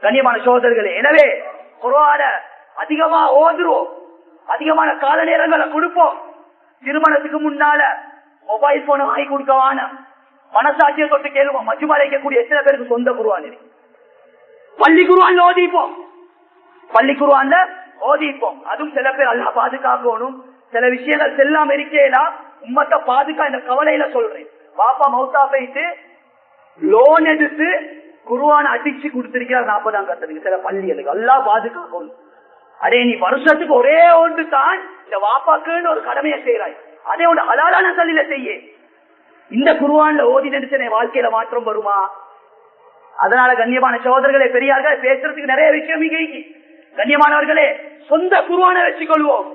கண்ணியமான சோதர்களே, எனவே குர்ஆன அதிகமா ஓதுறோம், அதிகமான கால நேரங்களை கொடுப்போம். திருமணத்துக்கு முன்னால மொபைல் போன வாங்கி கொடுக்கவான மனசாட்சியை தொட்டு கேள்வோம். மஜ்மால இருக்கக்கூடிய எத்தனை பேருக்கு சொந்த குர்ஆன் இருக்கு? பள்ளி குர்ஆன்ல ஓதிப்போம், பள்ளி குர்ஆன்ல ஓதிப்போம். அதுவும் சில பேர் அல்லாஹ் பாதுகாக்கணும். சில விஷயங்கள் செல்லாம இருக்கேனா உம்மத்தை பாதுகா இந்த கவலையில சொல்றேன். பாப்பா மௌத்தா போயிட்டு லோன் எடுத்து குர்ஆன் அடிச்சு கொடுத்திருக்கிறார் 40ஆம் கட்டத்துக்கு சில பள்ளிகளுக்கு. அல்லாஹ் பாதுகாக்கணும். அதே நீ வருஷத்துக்கு ஒரே ஒன்று தான் இந்த வாப்பாக்குன்னு ஒரு கடமையை செய்யறாய், அதே ஒன்று ஹலாலான சல்லில செய்ய. இந்த குர்ஆன்ல ஓதி நடிச்ச வாழ்க்கையில மாற்றம் வருமா? அதனால கண்ணியமான சகோதரர்களே, பெரியார்கள், பேசுறதுக்கு நிறைய விஷயம் இருக்கு. கண்ணியமானவர்களே, சொந்த குர்ஆனை வச்சுக்கொள்வோம்.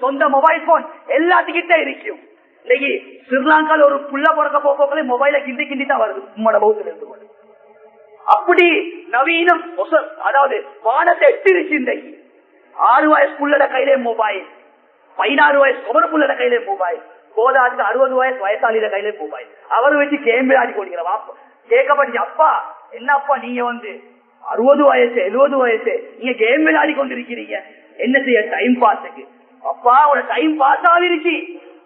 சொந்த மொபைல் போன் எல்லாத்துக்கிட்ட இருக்கும். இன்னைக்கு ஸ்ரீலங்கால ஒரு புள்ள பிறக்க போக்கே மொபைல கிண்டி கிண்டி தான் வருது. உம்மோட பௌத்துல இருந்து கொண்டு அப்படி நவீனம், அதாவது வானத்தை எட்டிருச்சு. இன்றைக்கு 6 வயசு புள்ளட கையிலே மொபைல், 16 வயசு குமர புள்ளட கையிலே மொபைல், போதாதுக்கு 60 வயசு வயசாளியில கையிலே மொபைல். அவரு வச்சு கேம் விளையாடி கொள்கிற வாப்பா கேட்கப்பட்டு, அப்பா என்னப்பா நீங்க 60 வயசு 70 வயசு நீங்க கேம் விளையாடி கொண்டிருக்கிறீங்க, என்ன செய்ய டைம் பாஸுக்கு? அப்பா உட டைம் பாஸ் ஆகிருச்சு,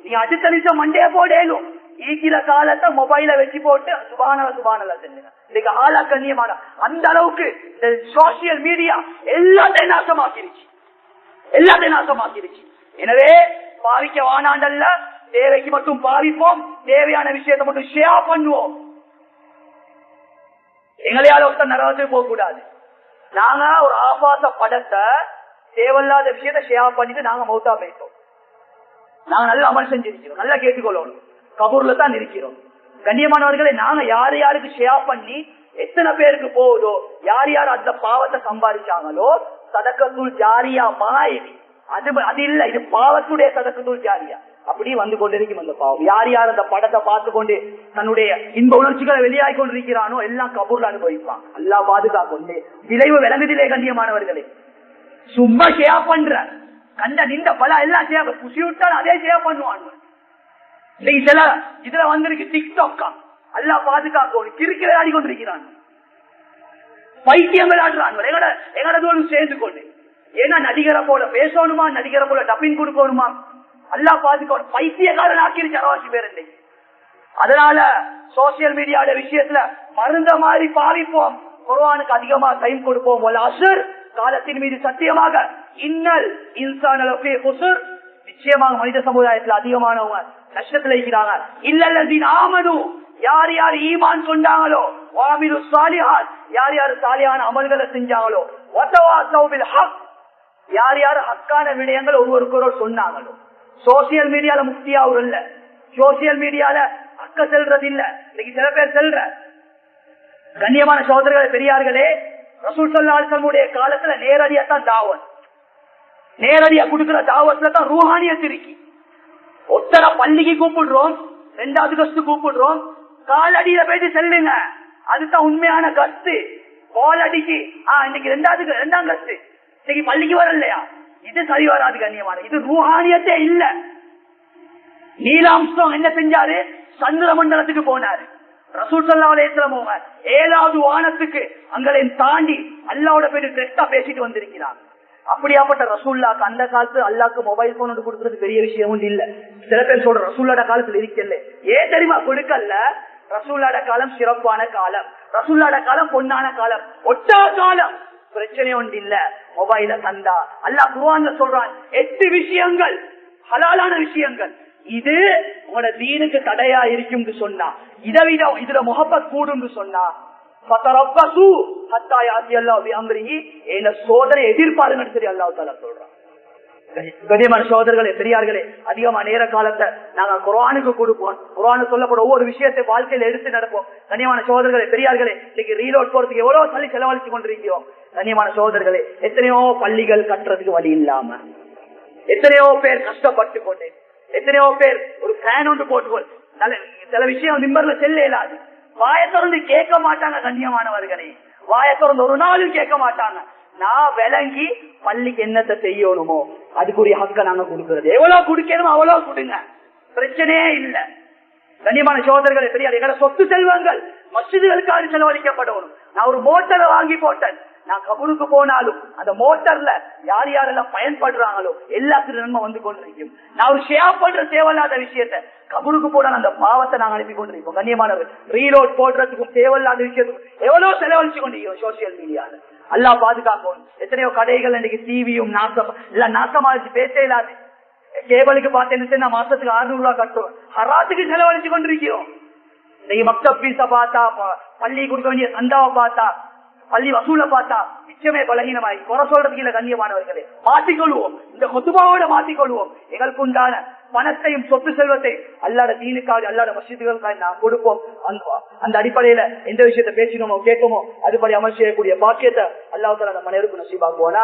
நீங்க அடுத்த நிமிஷம் மண்டைய போடணும். ஈக்கிற காலத்தை மொபைல வச்சு போட்டு சுபானல செல்லுங்க. இன்னைக்கு ஆளா கண்ணியமான அந்த அளவுக்கு இந்த சோசியல் மீடியா எல்லாத்தையும் நாசமாக்கிருச்சு, எல்லாத்தையும் நாசமாக்கிருச்சு. எனவே பாவிக்க வானாண்டல்ல, தேவைக்கு மட்டும் பாவிப்போம், தேவையான விஷயத்தை மட்டும் ஷேர் பண்ணுவோம். எங்களையால ஒருத்தர் நரகத்துக்கு போக கூடாது. நாங்க ஒரு ஆபாச படத்தை தேவையில்லாத விஷயத்த ஷேர் பண்ணிட்டு நாங்க மௌத்தா போயிட்டோம். நாங்க நல்ல அமல் செஞ்சிருக்கிறோம், நல்லா கேட்டுக்கொள்ளணும். கபூர்ல தான் இருக்கிறோம். கண்ணியமானவர்களை, நாங்க யாரு யாருக்கு ஷேர் பண்ணி எத்தனை பேருக்கு போகுதோ, யார் யார் அந்த பாவத்தை சம்பாதிச்சாங்களோ, சதக்கத்துல் ஜாரியா மாயிரி. அது இல்ல, இது பாவத்துடைய சதக்கத்துல் ஜாரியா. அப்படி வந்து கொண்டிருக்கும் அந்த பாவம். யார் யார் அந்த படத்தை பார்த்து கொண்டு தன்னுடைய இன்ப உணர்ச்சிகளை வெளியாகி கொண்டிருக்கிறானோ எல்லாம் கபூர்ல அனுபவிப்பான். அல்லா பாதுகாக்கொண்டு விளைவு விளங்குதிலே கண்ணியமானவர்களே. சும்மா ஷேர் பண்ற கண்ட நின்ற பல எல்லாம் ஷேர் குசி விட்டாலும் அதே ஷேர் பண்ணுவான். சில இதுல வந்திருக்கு டிக்டாக் அல்லா பாதுகாக்கணும் கிறுக்கிற ஆடி கொண்டிருக்கிறான், பைத்தியங்கள் ஆடுறான். எங்கட சேர்ந்து கொண்டு ஏன்னா நடிகரை போல பேசணுமா, நடிகரை போல டப்பிங் கொடுக்கணுமா, அல்லா பாதுகாக்கணும். பைத்தியக்காரன் ஆக்கிருச்சு அரவாசி பேர். அதனால சோசியல் மீடியாவோட விஷயத்துல மருந்த மாதிரி பாவிப்போம், குர்ஆனுக்கு அதிகமா டைம் கொடுப்போம். அசுர் காலத்தின் மீது சத்தியமாக இன்னல் இன்சான் நிச்சயமாக மனித சமுதாயத்தில் அதிகமானவங்க நஷ்டத்துல இருக்கிறாங்க. இல்லல்லதீன ஆமனு யார் யார் ஈமான் கொண்டாங்களோ, வாமிலு ஸாலிஹாத் யார் யார் சாலிஹான அமல்களை செஞ்சாங்களோ, வதவாஸவ் பில் ஹக் யார் யார் ஹக்கான விடயங்கள் ஒருவருக்கொருவர் சொன்னாங்களோ. சோசியல் மீடியால முக்தியாவும் இல்ல, சோசியல் மீடியால அக்க செல்றது இல்ல. இன்னைக்கு சில பேர் செல்ற கண்ணியமான சகோதரர்களே பெரியார்களே, ரசூல் ஸல்லல்லாஹு அலைஹி வஸல்லம் காலத்துல நேரடியா தான் தாவத், நேரடியா கொடுக்கிற தாவத்துல தான் ரூஹானியத் இருக்கு. ஒத்தர பள்ளிக்கு கூப்பிடுறோம், 2வது கஸ்து கூப்பிடுறோம், காலடியில போயிட்டு செல்லுங்க, அதுதான் உண்மையான கஸ்து. காலடிக்கு இன்னைக்கு 2வது கஸ்து, இன்னைக்கு பள்ளிக்கு வரலையா, இது சரி வராது கண்ணியமான, இது ரூஹானியத்தே இல்ல. நீலாம்ஸ்ட்ராங் என்ன செஞ்சாரு, சந்திர மண்டலத்துக்கு போனாரு. ரசூல் ஸல்லல்லாஹு அலைஹி வஸல்லம் 7வது வானத்துக்கு அங்களையும் தாண்டி அல்லாஹ்வோட போயிட்டு டெக்ஸ்டா பேசிட்டு வந்திருக்கிறார். அப்படியாப்பட்ட ரசூலுல்லாஹ்க்கு அந்த காலத்து அல்லாஹ்க்கு மொபைல் போன் ஒன்று கொடுக்கறது பெரிய விஷயம் இல்ல. சில பேர் சொல்ற ரசூலுல்லாஹ்வோட காலத்துல இருக்கல, ஏன் தெரியுமா கொடுக்கல? ரசூலுல்லாஹ்வோட காலம் சிறப்பான காலம், ரசூலுல்லாஹ்வோட காலம் பொன்னான காலம், ஒட்டா காலம், பிரச்சனை ஒன்று இல்ல. மொபைல தந்தா அல்லாஹ் குர்ஆன்ல சொல்றான் 8 விஷயங்கள் ஹலாலான விஷயங்கள், இது உங்களோட தீனுக்கு தடையா இருக்கும் சொன்னா, இதை விட இதுல முஹப்பத் கூடும் சொன்னா சோதனை எதிர்பாருங்கன்னு சொல்லி அல்லாஹ் தஆலா சொல்றான். கண்ணியமான சகோதரர்களே பெரியார்களே, அதிகமா நேர காலத்தை நாங்க குர்ஆனுக்கு கொடுப்போம், குர்ஆன்ல சொல்லப்படும் ஒவ்வொரு விஷயத்தை வாழ்க்கையில எடுத்து நடப்போம். கண்ணியமான சகோதரர்களே பெரியார்களே, இன்னைக்கு ரீலோட் போறதுக்கு எவ்வளவு சொல்லி செலவழிச்சு கொண்டிருக்கிறோம். கண்ணியமான சகோதரர்களே, எத்தனையோ பள்ளிகள் கட்டுறதுக்கு வழி இல்லாம, எத்தனையோ பேர் கஷ்டப்பட்டு கொண்டு, எத்தனையோ பேர் ஒரு ஃபேன் ஒன்று போட்டுக்கொள், சில விஷயம் நிம்மர்ல செல்ல இயலாது, வாயை திறந்து கேட்க மாட்டாங்க. கண்ணியமானவர்களே, வாயை திறந்து ஒரு நாளும் கேட்க மாட்டாங்க. நான் விளங்கி பள்ளிக்கு என்னத்தை செய்யணுமோ அதுக்குரிய ஹக்க நாங்க கொடுக்கறது, எவ்வளவு குடுக்கணுமோ அவ்வளவு கொடுங்க, பிரச்சனையே இல்ல. கண்ணியமான சகோதரர்களே பெரியார், எங்களோட சொத்து செல்வங்கள் மஸ்ஜிதுகளுக்காக செலவழிக்கப்படணும். நான் ஒரு மோட்டரை வாங்கி போட்டேன், நான் கபூருக்கு போனாலும் அந்த மோட்டர்ல யார் யாரெல்லாம் பயன்படுறாங்களோ எல்லாத்துக்கும் நன்மை வந்து கொண்டிருக்கும். நான் ஒரு ஷேர் பண்ற தேவையில்லாத விஷயத்த கபூருக்கு போனாலும் அந்த பாவத்தை நாங்க அனுப்பி கொண்டிருக்கோம். கண்ணியமானவர், ரீலோட் போடுறதுக்கும் தேவையில்லாத விஷயத்துக்கும் எவ்வளவு செலவழிச்சு கொண்டிருக்கோம் சோசியல் மீடியால. அல்லாஹ் பாதுகாக்கணும். எத்தனையோ கடைகள் இன்னைக்கு டிவியும் நாசம் இல்ல, நாசமா பேச இல்லாது. கேபிளுக்கு பார்த்தேன்னு மாசத்துக்கு 600 ரூபாய் கட்டுவோம், ஹராத்துக்கு செலவழிச்சு கொண்டிருக்கிறோம். இன்னைக்கு மக்தப் பீஸ பார்த்தா, பள்ளி கொடுக்க வேண்டிய சந்தாவை பார்த்தா, பள்ளி வசூலை பார்த்தா நிச்சயமே பலகீனமாயி குறை சொல்றதுக்கு இல்ல. கண்ணியமானவர்களே, மாற்றிக்கொள்வோம், இந்த கொத்துபாவோட மாற்றிக்கொள்வோம். எங்களுக்கு உண்டான பணத்தையும் சொத்து செல்வத்தை அல்லாத தீனுக்காக அல்லாத மஸ்ஜிதுகளுக்காக நாம் கொடுப்போம். அந்த அடிப்படையில எந்த விஷயத்தை பேசினோமோ கேட்போமோ அதுபடி அமல் செய்யக்கூடிய பாக்கியத்தை அல்லாஹ் தஆலா நம்ம அனைவருக்கும் நசீபாக்குவானா.